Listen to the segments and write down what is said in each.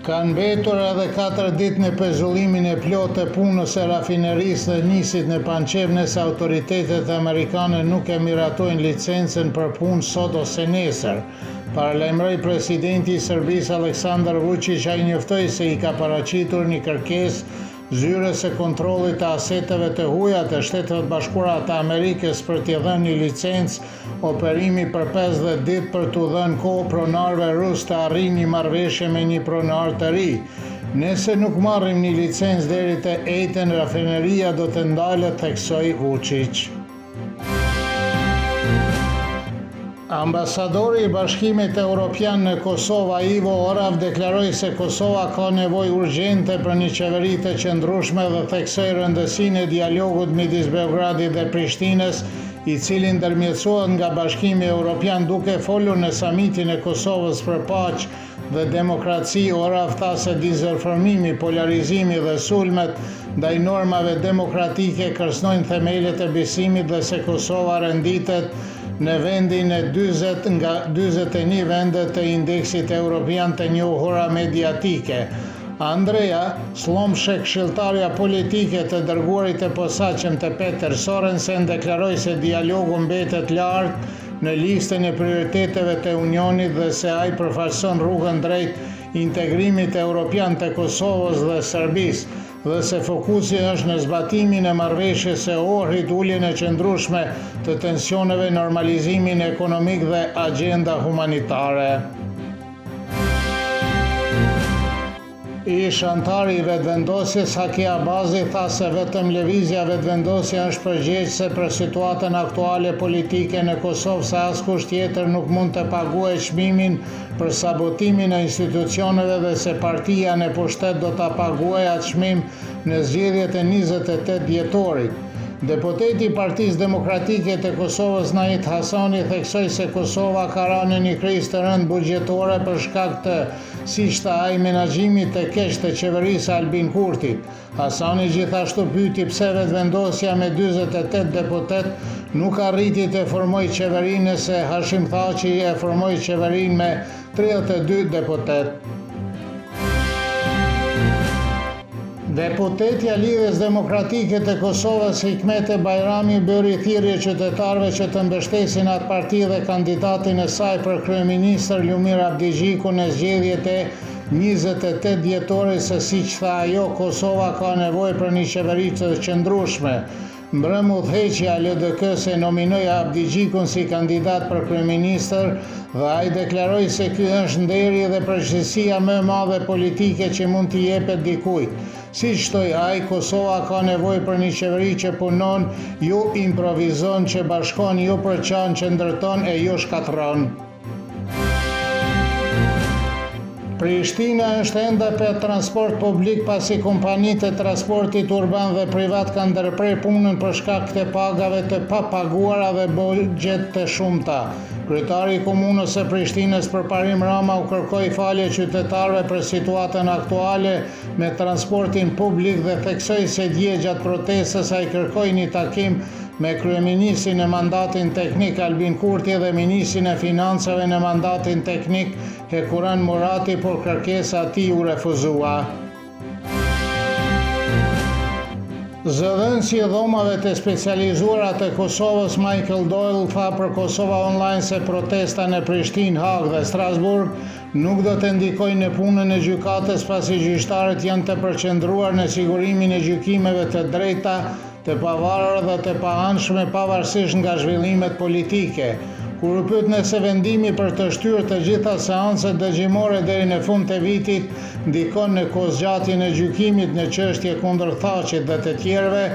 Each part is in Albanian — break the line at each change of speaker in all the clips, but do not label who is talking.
Kanë mbetur edhe 4 ditë në pezullimin e plotë të punës së rafinerisë dhe nisit në Pançev, nëse autoritetet amerikane nuk e miratojnë licencën për punë sot ose nesër. Paralajmëroi presidenti i Serbisë Aleksandar Vučić, ai njoftoi se i ka paraqitur një kërkesë zyrës së kontrollit të aseteve të huaja të Shteteve të Bashkuara të Amerikës për t'i dhënë një licencë operimi për 50 ditë për t'u dhënë kohë pronarëve rusë të arrijnë një marrëveshje me një pronar të ri. Nëse nuk marrim një licencë deri te Ejten, rafineria do të ndalet, theksoi Vučić. Ambasadori i Bashkimit Evropian në Kosovë, Ivo Orav, deklaroi se Kosova ka nevojë urgjente për një qeveri të qëndrueshme dhe theksoi rëndësinë e dialogut midis Beogradit dhe Prishtinës, i cili ndërmjetësohet nga Bashkimi Evropian. Duke folur në samitin e Kosovës për paqë dhe demokraci, Orav tha se dizorformimi, polarizimi dhe sulmet ndaj normave demokratike kërcënojnë themelet e besimit dhe se Kosova renditet në vendin e 40 nga 41 vendet të indeksit evropian të njohura mediatike. Andrea Slomshek, këshilltarja politike të dërguarit të posaçëm të Peter Sorensen, deklaroi se dialogu mbetet lart në listën e prioriteteve të Unionit dhe se ai përfaqëson rrugën drejt integrimit evropian të Kosovës dhe Serbisë, dhe se fokusi është në zbatimin e marrëveshjes së Ohrit, uljen e qëndrueshme të tensioneve, normalizimin ekonomik dhe agjenda humanitare. Ish antari i vetëvendosjes Haki Abazi tha se vetëm lëvizja vetëvendosje është përgjegjëse për situatën aktuale politike në Kosovë, se askush tjetër nuk mund të paguajë çmimin për sabotimin e institucioneve dhe se partia në pushtet do ta paguajë atë çmim në zgjedhjet e 28 dhjetorit. Deputeti i Partisë Demokratike të Kosovës, Nait Hasani, theksoi se Kosova ka rënë në një krizë të rëndë buxhetore për shkak të, siç tha ai, menaxhimit të keq të qeverisë Albin Kurtit. Hasani gjithashtu pyeti pse vetëvendosja me 48 deputet nuk arriti të formojë qeverinë, se Hashim Thaçi e formoi qeverinë me 32 deputet. Deputetja Lidhjes Demokratike të Kosovës, Hikmete Bajrami, bëri thirrje qytetarëve që të mbështesin atë parti dhe kandidatin e saj për kryeministër Lumir Abdigjiku në zgjedhjet e 28 dhjetorit, se siç tha ajo, Kosova ka nevojë për një qeveri të qëndrueshme. Mbrëm udhëheqja LDK-s nominoi Abdigjikun si kandidat për kryeministër dhe ai deklaroi se ky është nderi dhe përgjegjësia më e madhe politike që mund t'i jepet dikujt. Siç thoi ai, Kosova ka nevojë për një qeveri që punon, ju improvizon, që bashkon, ju përçan, që ndërton e ju shkatërron. Prishtina është ende pa transport publik pasi kompanitë e transportit urban dhe privat kanë ndërprer punën për shkak të pagave të papaguara dhe buxhet të shumta. Kryetari i Komunës së Prishtinës Përparim Rama u kërkoi falje qytetarëve për situatën aktuale me transportin publik dhe theksoi se dje gjatë protestës ai kërkoi një takim me kryeministrin e mandatin teknik Albin Kurti dhe ministrin e financave në mandatin teknik Hekuran Murati, por kërkesa e tij u refuzua. Zëdhënësi i dhomave të specializuara të Kosovës Michael Doyle tha për Kosova Online se protesta në Prishtinë, Hag dhe Strasburg nuk do të ndikojnë në punën e gjykatës, pasi gjyqtarët janë të përqendruar në sigurimin e gjykimeve të drejta, të pavarura dhe të paanshme pavarësisht nga zhvillimet politike. Kur u pyet nëse vendimi për të shtyrë të gjitha seancët dëgjimore deri në fund të vitit ndikon në kozgjatjen e gjykimit në çështje kundër Thaçit dhe të tjerëve,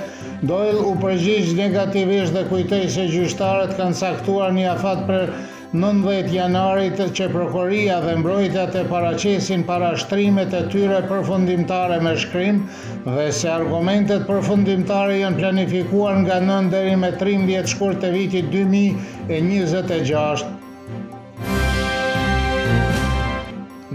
Doyle u përgjigj negativisht dhe kujtoi se gjyqtarët kanë caktuar një afat për 19 janarit që prokuroria dhe mbrojtja të paraqesin parashtrimet e tyre përfundimtare me shkrim dhe se argumentet përfundimtare janë planifikuar nga 9 deri me 13 shkurt të vitit 2026.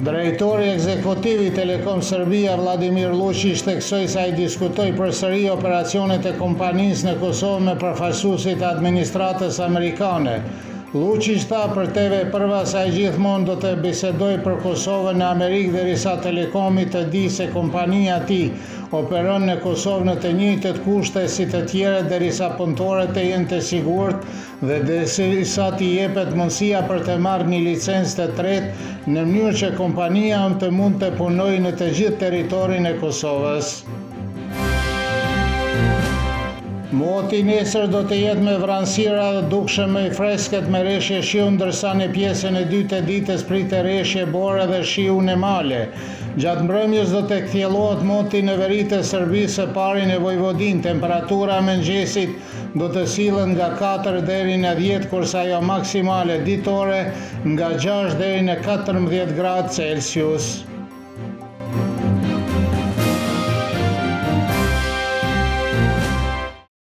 Drejtori ekzekutiv i Telekom Serbia Vladimir Lučić theksoi se ai diskutoi përsëri operacionet e kompanisë në Kosovë me përfaqësuesit e administratës amerikane. Luqić tha për TV-përva se ai gjithmonë do të bisedoj për Kosovën në Amerikë derisa Telekomi të di se kompania e tij operon në Kosovë në të njëjtat kushte si të tjerët derisa punëtorët e jenë të sigurt dhe derisa t'i jepet mundësia për të marrë një licencë të tretë në mënyrë që kompania të mund të punojë në të gjithë territorin e Kosovës. Moti nesër do të jetë me vranësira dhe dukshëm më i freskët me reshje shiu, ndërsa në pjesën e dytë të ditës pritet reshje bore dhe shiu në male. Gjatë mbrëmjes do të kthjellohet moti në veri të Serbisë së pari në Vojvodinë. Temperatura mëngjesit do të sillet nga 4 deri në 10, kurse ajo maksimale ditore nga 6 deri në 14 gradë Celsius.